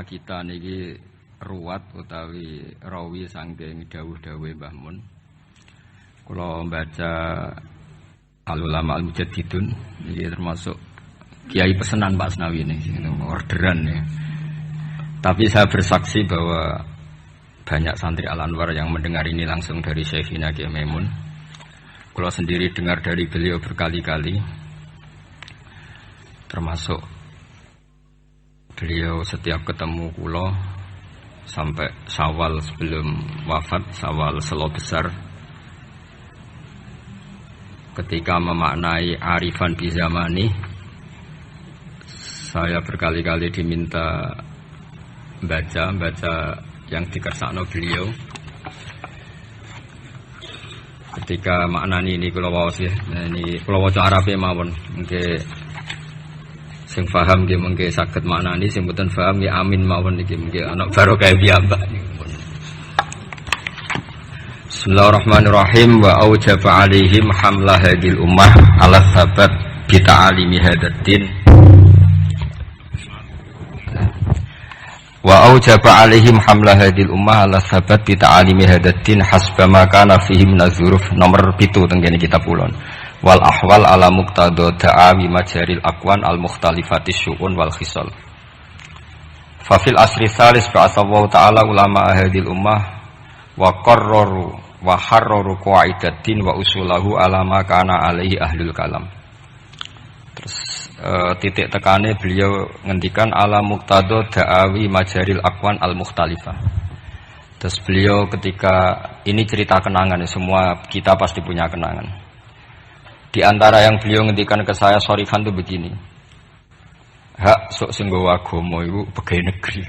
kita niki ruwat utawi rawi saking dawuh-dawuhe Mbah Mun. Kula baca Al-Ulama Al-Mujaddidun niki termasuk kiai pesanan Pak Asnawi ini, orderan ya. Tapi saya bersaksi bahwa banyak santri Al-Anwar yang mendengar ini langsung dari Syekhina Kiai Maimun. Kula sendiri dengar dari beliau berkali-kali, termasuk beliau setiap ketemu kula sampai Syawal sebelum wafat, Syawal Selo Besar, ketika memaknai arifan bi zamani, saya berkali-kali diminta baca yang dikersakno beliau. Ketika maknani ini kula waos ya, ini kula waca Arabe mawon, mengke sing paham nggih mengke saged maknani, sing mboten paham nggih amin mawon iki mengke ana barokah piyambak. Bismillahirrahmanirrahim. Wa aujaba alaihim hamla hadil ummah ala sabat bi ta'alimi hadatin. Wa aujaba alaihim hamla hadil ummah ala sabat bi ta'alimi hadatin hasba ma kana fihi min azuruf. Nomor 7 teng kene kitab ulun. Wal ahwal ala muqtada da'awi majaril aqwan al mukhtalifatis syu'un wal khisal. Fa fil asri tsalis ba'athahu ta'ala ulama hadil ummah wa qarraru wa harraru qaidatin wa usulahu ala ma kana alaihi ahlul kalam. Terus titik tekane beliau ngendikan ala muqtada da'awi majaril aqwan al mukhtalifah. Terus beliau ketika ini cerita kenangan, semua kita pasti punya kenangan. Di antara yang beliau ngendikan ke saya sorifan itu begini. Hak sok sing nggawa agama iku pegawai negeri.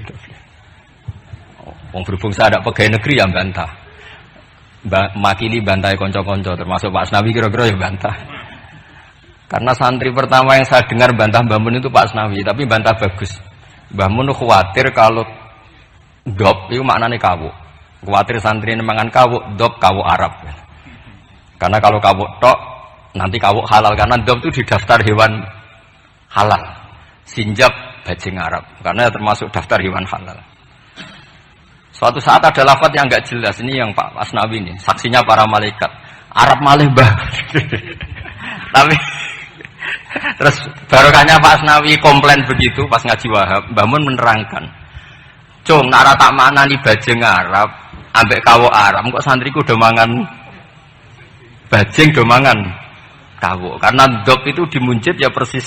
Wong berhubung saya ada pegawai negeri yang bantah. Makili bantai konco-konco termasuk Pak Asnawi kira-kira ya bantah. Karena santri pertama yang saya dengar bantah Mbah Mun itu Pak Asnawi, tapi bantah bagus. Mbah Mun khawatir kalau dop itu maknanya kawuk. Khawatir santri nemangan kawuk, dop kawuk Arab. Karena kalau kawuk tok nanti kawuk halal, karena dop itu di daftar hewan halal. Sinjab bajing Arab, karena termasuk daftar hewan halal. Suatu saat ada lafaz yang enggak jelas, ini yang Pak Asnawi ini, saksinya para malaikat. Arab malih bah. Tapi terus barokahnya Pak Asnawi komplain begitu pas ngaji Wahab, Mbah Mun menerangkan. Cung, nara tak maknani bajing Arab, ambek kawuk Arab, kok santriku do mangan bajing do mangan kawuk. Karena dop itu dimuncit ya persis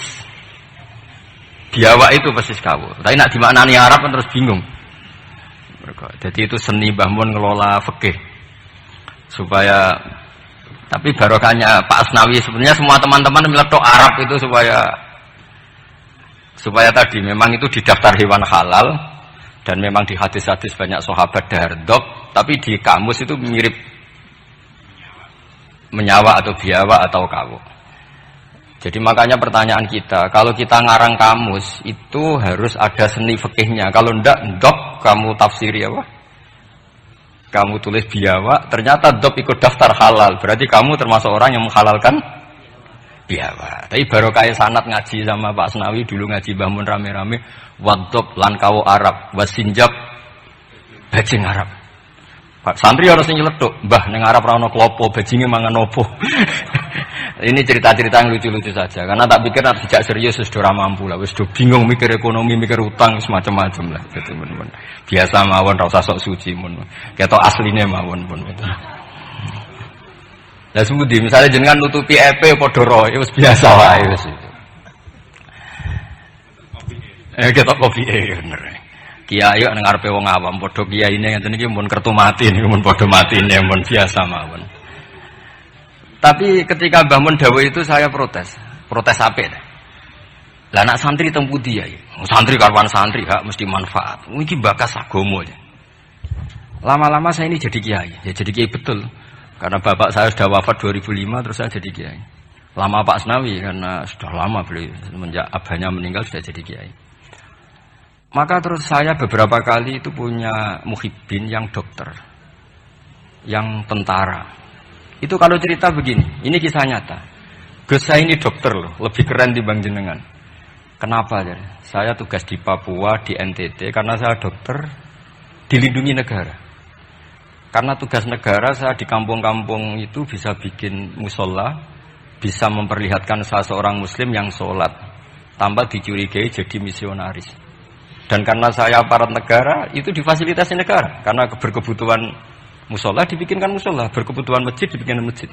biawak itu persis kawuk. Tapi nak dimaknani Arab kan terus bingung. Jadi itu seni Mbah Mun ngelola fikih supaya, tapi barokahnya Pak Asnawi sebenarnya semua teman-teman meletok Arab itu supaya tadi memang itu di daftar hewan halal dan memang di hadis-hadis banyak sahabat dardop, tapi di kamus itu mirip menyawa atau biawa atau kawuk. Jadi makanya pertanyaan kita, kalau kita ngarang kamus itu harus ada seni fikihnya. Kalau ndak dop kamu tafsiri apa? Kamu tulis biawa, ternyata dop ikut daftar halal. Berarti kamu termasuk orang yang menghalalkan biawa. Tapi baru kayak sanad ngaji sama Pak Asnawi dulu ngaji Mbah Mun rame-rame, wadop lan kawu Arab, wasinjab bajing Arab. Pak santri harus nyeletuk, Mbah ning Arab ra ono klopo, bajinge mangan opo. Ini cerita-cerita yang lucu-lucu saja, karena tak pikir nak dijak serius sudah mampu lah, sudah bingung mikir ekonomi, mikir utang, semacam-macam lah, gitu teman-teman. Biasa mawon, rasa sok suci mun, kita aslinya mawon pun. Lah semudi, misalnya jenengan nutupi EP podoro, itu biasa lah, itu. Kita kopi bener. Kiai nang ngarepe wong awam, padha kiai ini ngeten iki mun kertu mati, mun padha matine, mun biasa mawon. Tapi ketika Mbah Mun dawuh itu saya protes apik. Lah anak santri teng pundi ya? Santri karwan santri hak mesti manfaat. Iki bakas agama ya. Lama-lama saya ini jadi kiai. Ya jadi kiai betul. Karena bapak saya sudah wafat 2005 terus saya jadi kiai. Lama Pak Asnawi karena sudah lama beliau semenjak abahnya meninggal sudah jadi kiai. Maka terus saya beberapa kali itu punya muhibbin yang dokter, yang tentara. Itu kalau cerita begini, ini kisah nyata. Gus saya ini dokter loh, lebih keren dibanding jenengan. Kenapa? Saya tugas di Papua, di NTT, karena saya dokter, dilindungi negara. Karena tugas negara, saya di kampung-kampung itu bisa bikin musola, bisa memperlihatkan saya seorang muslim yang sholat, tanpa dicurigai jadi misionaris. Dan karena saya aparat negara, itu difasilitasi negara. Karena berkebutuhan musola, dibikinkan musola, berkebutuhan masjid, dibikinkan masjid.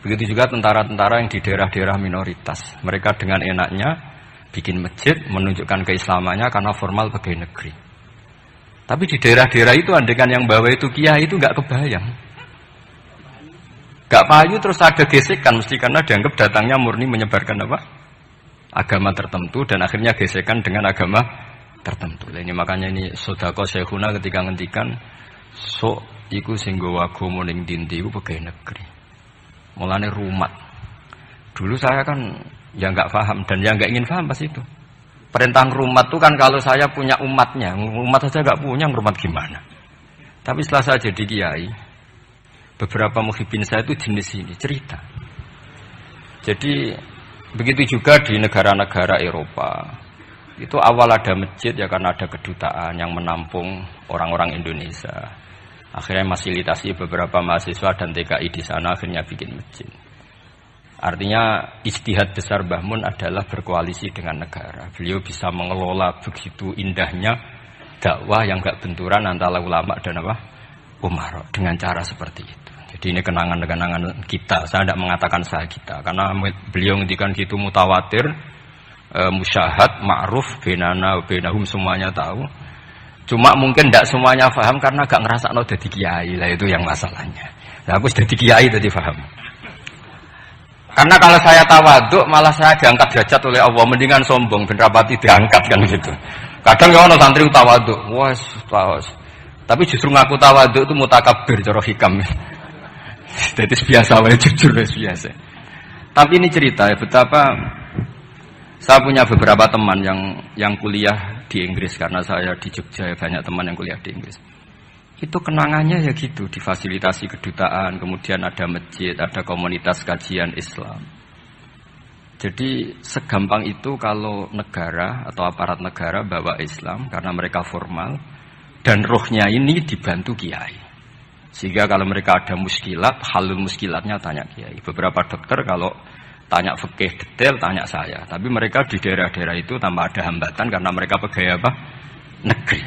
Begitu juga tentara-tentara yang di daerah-daerah minoritas. Mereka dengan enaknya bikin masjid, menunjukkan keislamannya karena formal pegawai negeri. Tapi di daerah-daerah itu andekan yang bawa itu kiai itu nggak kebayang. Nggak payu terus ada gesekan mesti karena dianggap datangnya murni menyebarkan apa? Agama tertentu dan akhirnya gesekan dengan agama tertentu. Ini makanya ini Sodako Syekhuna ketika ngendikan sok iku sing nggawa agama ning ndi-ndi iku pegawai negeri. Mulane rumat. Dulu saya kan ya nggak paham dan ya nggak ingin paham pas itu. Perintah rumat itu kan kalau saya punya umatnya, umat saja nggak punya, rumat gimana? Tapi setelah saya jadi kiai, beberapa muhibin saya itu jenis ini cerita. Jadi begitu juga di negara-negara Eropa. Itu awal ada masjid ya karena ada kedutaan yang menampung orang-orang Indonesia. Akhirnya fasilitasi beberapa mahasiswa dan TKI di sana akhirnya bikin masjid. Artinya ijtihad besar Mbah Mun adalah berkoalisi dengan negara. Beliau bisa mengelola begitu indahnya dakwah yang gak benturan antara ulama dan apa? Umara dengan cara seperti itu. Jadi ini kenangan-kenangan kita. Saya tidak mengatakan saya kita karena beliau ngendikan gitu mutawatir, musyahad, ma'ruf, benana, benahum semuanya tahu. Cuma mungkin tidak semuanya paham karena gak ngerasa no jadi kiai lah itu yang masalahnya. Nah, aku sudah jadi kiai tadi paham. Karena kalau saya tawaduk malah saya diangkat derajat oleh Allah, mendingan sombong ben rapati diangkat kan gitu. Kadang ya ono santri tawaduk, wes tawas. Tapi justru ngaku tawaduk itu mutakabir cara hikam. Jadi biasa wae jujur biasa. Tapi ini cerita ya betapa saya punya beberapa teman yang kuliah di Inggris karena saya di Jogja ya, banyak teman yang kuliah di Inggris. Itu kenangannya ya gitu, difasilitasi kedutaan, kemudian ada masjid, ada komunitas kajian Islam. Jadi segampang itu kalau negara atau aparat negara bawa Islam karena mereka formal dan rohnya ini dibantu kiai. Sehingga kalau mereka ada muskilat, halul muskilatnya tanya kiai. Beberapa dokter kalau tanya fikih detail tanya saya, tapi mereka di daerah-daerah itu tanpa ada hambatan karena mereka pegawai apa? Negeri.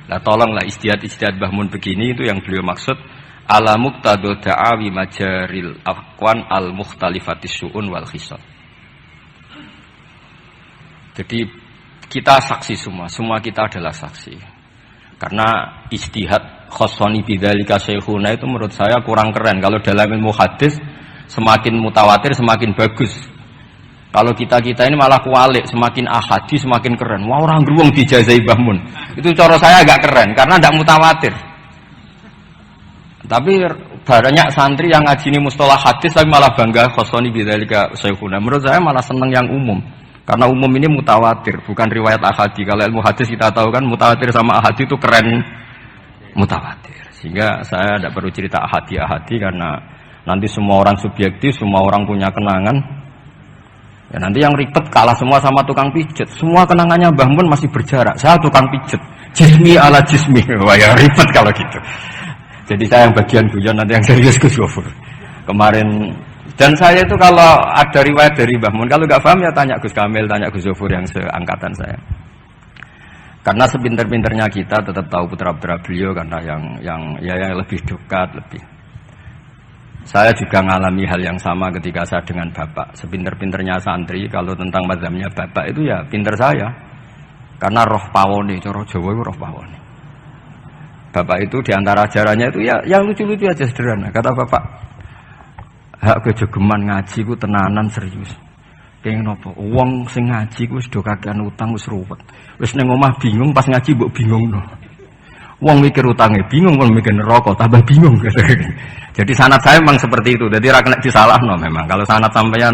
Nah tolonglah ijtihad Mbah Mun begini itu yang beliau maksud ala muqtadu da'awi majaril aqwan al mukhtalifatis syu'un wal khisal. Jadi kita saksi semua kita adalah saksi. Karena ijtihad khossoni bidzalika syekhuna itu menurut saya kurang keren. Kalau dalam ilmu hadis semakin mutawatir semakin bagus. Kalau kita ini malah kualik, semakin ahadi semakin keren. Wah orang geruang dijazai Mbah Mun. Itu cara saya agak keren karena tidak mutawatir. Tapi banyak santri yang ngaji ini mustalah hadis tapi malah bangga khosoni bidzalika syekhuna. Menurut saya malah seneng yang umum. Karena umum ini mutawatir, bukan riwayat ahadi. Kalau ilmu hadis kita tahu kan mutawatir sama ahadi itu keren mutawatir. Sehingga saya tidak perlu cerita ahadi karena nanti semua orang subjektif, semua orang punya kenangan. Ya nanti yang ribet kalah semua sama tukang pijet. Semua kenangannya Mbah Mun masih berjarak. Saya tukang pijet. Jismi ala jismi. Wah ya ribet kalau gitu. Jadi saya yang bagian guyon nanti yang serius Gus Gofur. Kemarin dan saya itu kalau ada riwayat dari Mbah Mun kalau nggak paham ya tanya Gus Kamil, tanya Gus Gofur yang seangkatan saya. Karena sepinter-pinternya kita tetap tahu putra-putra beliau karena yang lebih dekat lebih. Saya juga mengalami hal yang sama ketika saya dengan bapak. Sepinter-pinternya santri, kalau tentang mazhabnya bapak itu ya pinter saya. Karena roh pawone, cara Jawa itu roh pawone. Bapak itu diantara ajarannya itu ya yang lucu-lucu aja sederhana. Kata bapak, hak kejogeman ngaji ku tenanan serius. Pengen apa? Wong sing ngaji ku wis do kakean utang wis ruwet. Wis ning omah bingung pas ngaji mbok bingungno. Wong mikir utangnya bingung, wong mikir neraka tambah bingung. Jadi sanad saya memang seperti itu. Jadi ra kena disalahno memang. Kalau sanad sampeyan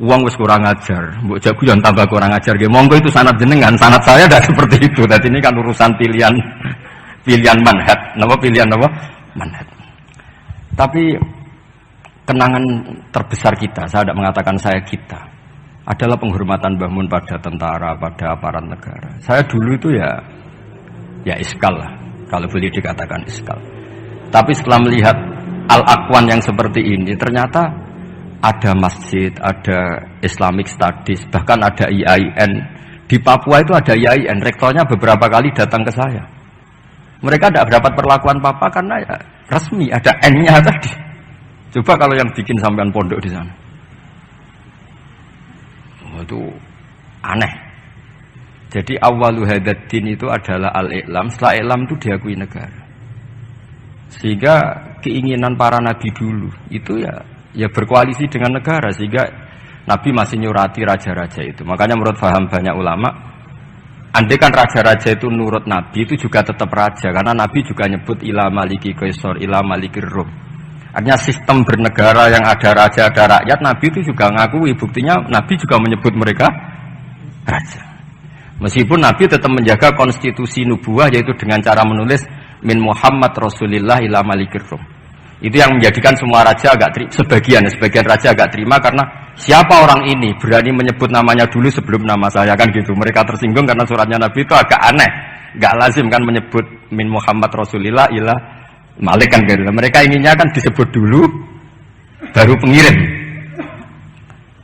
uang wis kurang ajar, mbok jago yang tambah kurang ajar nggih. Monggo itu sanad jenengan, sanad saya tidak seperti itu. Jadi ini kan urusan pilihan manhaj. Napa pilihan napa? Manhaj. Tapi kenangan terbesar kita, saya tidak mengatakan saya kita. adalah penghormatan Mbah Mun pada tentara, pada aparat negara. Saya dulu itu ya iskal lah, kalau boleh dikatakan iskal. Tapi setelah melihat Al-Aqwan yang seperti ini, ternyata ada masjid, ada Islamic Studies, bahkan ada IAIN. Di Papua itu ada IAIN, rektornya beberapa kali datang ke saya. Mereka tidak dapat perlakuan Papa karena ya resmi, ada N-nya tadi. Coba kalau yang bikin sampean pondok di sana. Itu aneh. Jadi awwalu hadaddin itu adalah al-i'lam, setelah i'lam itu diakui negara. Sehingga keinginan para nabi dulu itu ya berkoalisi dengan negara, sehingga Nabi masih nyurati raja-raja itu. Makanya menurut paham banyak ulama, andai kan raja-raja itu nurut Nabi itu juga tetap raja, karena Nabi juga nyebut ila maliki kaisar, ila malikir rum. Artinya sistem bernegara yang ada raja, ada rakyat, Nabi itu juga ngakui. Buktinya Nabi juga menyebut mereka raja. Meskipun Nabi tetap menjaga konstitusi nubuah, yaitu dengan cara menulis min Muhammad Rasulillah ila malikir rum. Itu yang menjadikan semua raja agak sebagian raja agak terima, karena siapa orang ini berani menyebut namanya dulu sebelum nama saya, kan gitu. Mereka tersinggung karena suratnya Nabi itu agak aneh, nggak lazim kan menyebut min Muhammad Rasulillah ila Malik kan gitu. Mereka inginnya kan disebut dulu baru pengirim.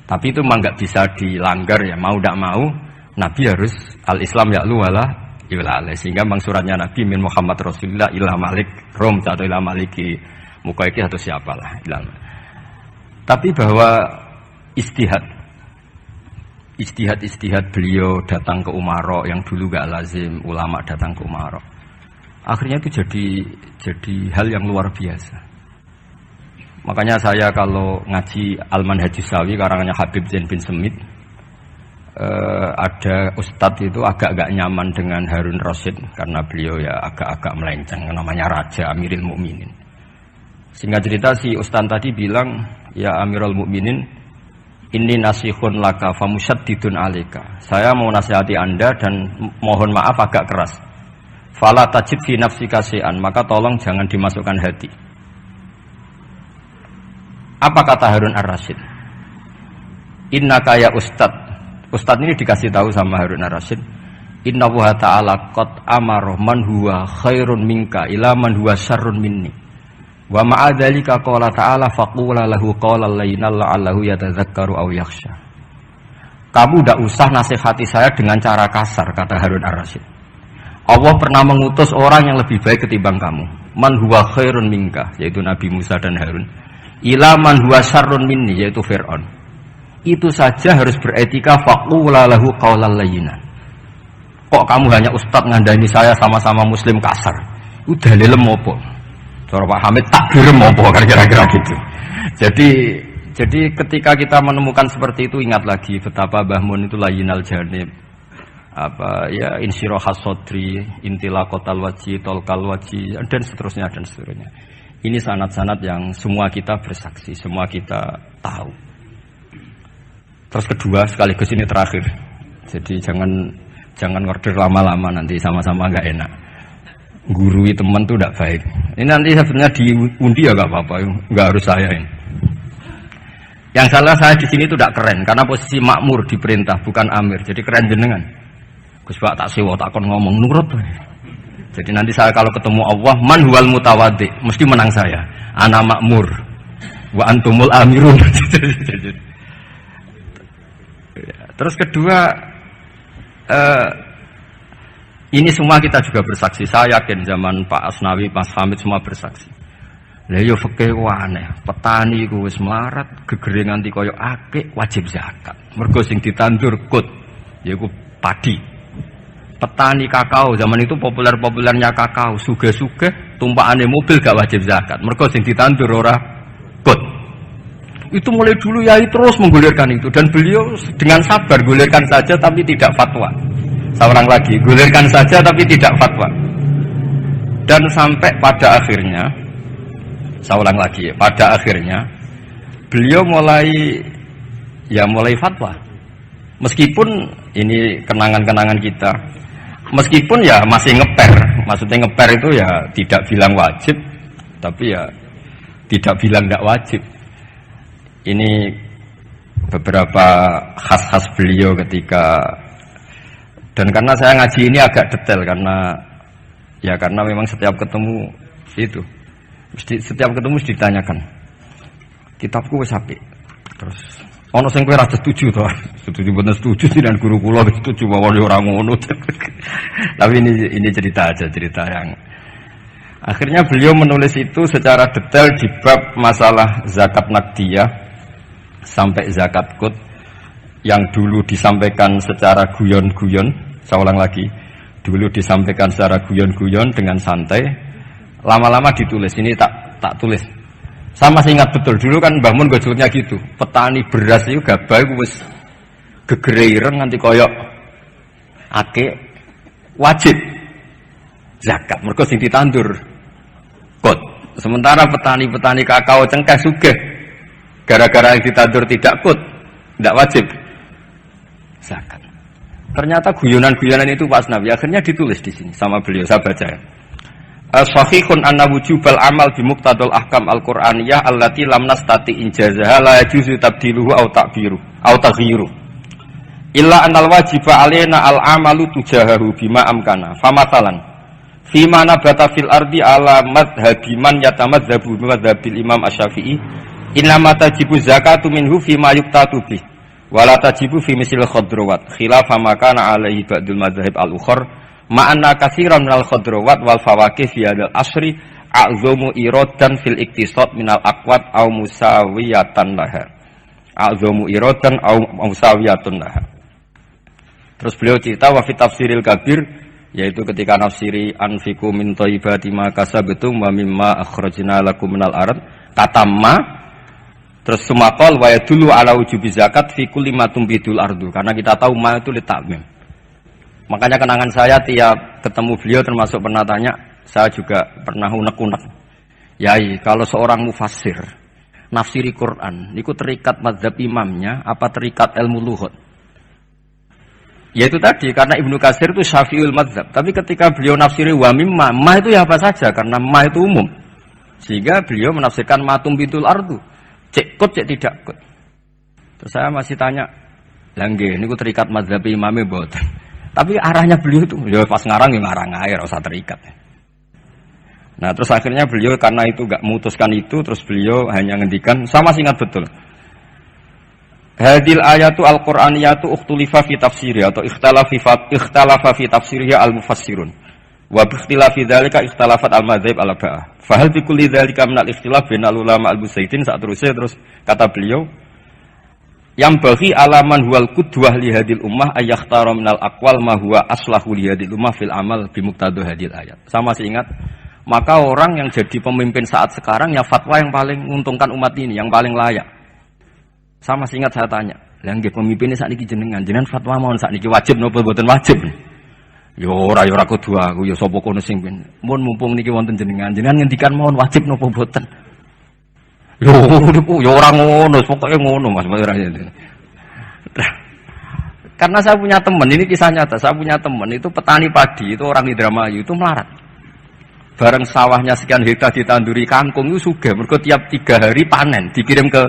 Tapi itu memang nggak bisa dilanggar ya, mau tidak mau Nabi harus al-Islam ya'lu wala yu'la, sehingga memang suratnya Nabi min Muhammad Rasulillah ila Malik Rom atau ila Maliki Mukaiki atau siapalah ilmu. Tapi bahwa istihad beliau datang ke Umaro yang dulu gak lazim ulama datang ke Umaro, akhirnya itu jadi hal yang luar biasa. Makanya saya kalau ngaji Al-Manhajus Sawi karangannya Habib Zain bin Semit, ada ustadz itu agak-agak nyaman dengan Harun Rasyid karena beliau ya agak-agak melenceng, namanya Raja Amirul Mukminin. Singkat cerita si ustadz tadi bilang, ya Amirul Mukminin, ini nasihun laka famusyaddidun alika. Saya mau nasihati Anda dan mohon maaf agak keras. Fala tajid fi nafsika syai'an, maka tolong jangan dimasukkan hati. Apa kata Harun Ar-Rasyid? Innaka ya Ustadz ini dikasih tahu sama Harun Ar-Rasyid, Inna wa ta'ala qad amara man huwa khairun minka ila man huwa syarrun minni. Wa ma'adzalika qala ta'ala faqula lahu qawlan layyinan la'allahu yatadzakkaru aw yakhsha. Kamu tidak usah nasihati saya dengan cara kasar, kata Harun Ar-Rasyid. Allah pernah mengutus orang yang lebih baik ketimbang kamu. Man huwa khairun minka, yaitu Nabi Musa dan Harun. Ila man huwa syarrun minni, yaitu Fir'aun. Itu saja harus beretika faqula lahu qawlan layyinan. Kok kamu hanya ustadz ngandani saya sama-sama muslim kasar? Udah dalilem opo? Cara Pak Hamid takbir opo kira-kira gitu. Jadi ketika kita menemukan seperti itu, ingat lagi betapa Mbah Mun itu layyinal janib. Insyirahas sodri, intilaqatal wajhi, tolkal wajhi, dan seterusnya. Ini sanad-sanad yang semua kita bersaksi, semua kita tahu. Terus kedua, sekaligus ini terakhir. Jadi jangan order lama-lama, nanti sama-sama nggak enak. Gurui teman tuh tidak baik. Ini nanti sebenarnya diundi ya nggak apa-apa, nggak harus saya ini. Yang salah saya di sini itu tidak keren, karena posisi makmur diperintah, bukan amir. Jadi keren jenengan. Gus Pak tak sewa, tak kon ngomong nurut. Jadi nanti saya kalau ketemu Allah, man huwal mutawaddi, mesti menang saya. Ana makmur, wa antumul amirun. Terus kedua, ini semua kita juga bersaksi. Saya yakin zaman Pak Asnawi, Mas Hamid semua bersaksi. Lah yo fikih aneh. Petani iku wis melarat, gegere nganti kaya akeh wajib zakat. Mergo sing ditandur kut yaiku padi. Petani kakao zaman itu populer-populernya kakao, sugih-sugih tumpakane mobil gak wajib zakat. Mergo sing ditandur ora kut. Itu mulai dulu Yai terus menggulirkan itu, dan beliau dengan sabar gulirkan saja tapi tidak fatwa. Seorang lagi, gulirkan saja tapi tidak fatwa. Dan sampai pada akhirnya, saya ulang lagi, pada akhirnya beliau mulai fatwa. Meskipun ini kenangan-kenangan kita, meskipun ya masih ngeper, maksudnya ngeper itu ya tidak bilang wajib, tapi ya tidak bilang tidak wajib. Ini beberapa khas-khas beliau ketika, dan karena saya ngaji ini agak detail karena memang setiap ketemu itu setiap ketemu ditanyakan kitabku wis apik, terus ono sing kowe ra setuju to, setuju bener setuju sih, dan guru kula wis setuju mawon ora ngono. Tapi ini cerita yang akhirnya beliau menulis itu secara detail di bab masalah zakat naqdiyah sampai zakat qut yang dulu disampaikan secara guyon-guyon. Saya ulang lagi, dulu disampaikan secara guyon-guyon dengan santai, lama-lama ditulis. Ini tak tulis. Saya masih ingat betul dulu kan Mbah Mun gojolnya gitu, petani beras itu gabah itu wis gegereng nganti koyok ake wajib zakat mergo sing ditandur qut. Sementara petani-petani kakao cengkeh sugih gara-gara yang ditandur tidak qut, tidak wajib zakat. Ternyata guyonan-guyonan itu Pak Asnawi akhirnya ditulis di sini sama beliau, saya baca. Sahihun anna wujubal amal bi muqtadal ahkam al-Qur'aniyah allati lam nastati injazaha la yajuzu tabdiluhu aw ta'biru aw taghyiru illa annal wajiba alaina al-amalu tujahahu bima amkana. Famathalan fima nabata fil ardi ala madhhabi man yatamadzhabu bi madhhabil Imam Asy-Syafi'i innama tajibu zakatu minhu fima yuqtatu bih wa la tajibu fi misil khadrawat khilafa ma kana alaihi ba'dul madhhab al-ukhra ma'anna katsiran minal khadrawat wal fawakih fi hadzal asri a'zamu iradan fil iktisad minal aqwat aw musawiyatan laha. A'zamu iradan aw musawiyatun laha. Terus beliau cerita wa fi tafsiril kabir, yaitu ketika nafsiri anfiqu min thayyibati ma kasabtum wa mimma akhrajna lakum minal ard, kata ma terus sumakol wa yadullu ala wujubi zakat fi kulli ma tumbidul ardu, karena kita tahu ma itu litamim. Makanya kenangan saya tiap ketemu beliau termasuk pernah tanya, saya juga pernah unek-unek. Yai, kalau seorang mufassir nafsiri Quran, niku terikat mazhab imamnya apa terikat ilmu lughat? Yaitu tadi karena Ibnu Katsir itu Syafi'ul mazhab, tapi ketika beliau nafsiri wa mimma, ma itu ya apa saja karena ma itu umum. Sehingga beliau menafsirkan matum bitul ardu. Cek kut cek tidak kut. Terus saya masih tanya, "Lah nggih niku terikat mazhab imame mboten?" Tapi arahnya beliau itu, ya pas ngarang ya ngarang aja, rasa terikat. Nah terus akhirnya beliau karena itu gak memutuskan itu, terus beliau hanya ngendikan, sama ingat betul. Hadil ayatu al-Qur'aniyatu ukhtulifa fi tafsiriha atau ikhtalafa fi tafsiriha al-mufassirun. Wa bi ikhtilafi dzalika ikhtalafat al-madzhab al-arba'ah. Fa hal bi kulli dzalika min al-ikhtilaf bainal ulama al-musaidin saat terus kata beliau yang bagi alaman huwal qudwah li hadil ummah ayakhtara minal aqwal ma huwa aslahu li hadil ummah fil amal bi muqtadu hadil ayat. Saya masih ingat, maka orang yang jadi pemimpin saat sekarang ya fatwa yang paling menguntungkan umat ini, yang paling layak. Saya masih ingat saya tanya, "Lah nggih pemimpin sakniki jenengan fatwa mawon sakniki wajib napa mboten wajib?" Ya ora kudu aku, ya sapa kono sing pin. Mun mumpung niki wonten jenengan ngendikan mawon wajib napa mboten? Yo ora ngono, pokoknya ngono Mas. Karena saya punya teman, ini kisah nyata. Saya punya teman itu petani padi, itu orang Indramayu, itu melarat. Bareng sawahnya sekian hektar ditanduri kangkung itu sugih. Mergo tiap 3 hari panen, dikirim ke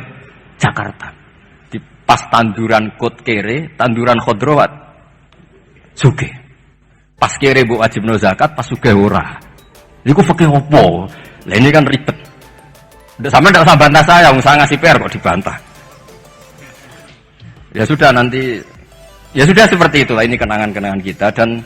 Jakarta. Di pas tanduran qut kere, tanduran khodrowat, sugih. Pas kere mbok wajibno zakat, pas sugih ora. Iku fikih opo? Lah ini kan ribet. Sampai tidak usah bantah saya ngasih PR kok dibantah. Ya sudah nanti, ya sudah seperti itulah, ini kenangan-kenangan kita. Dan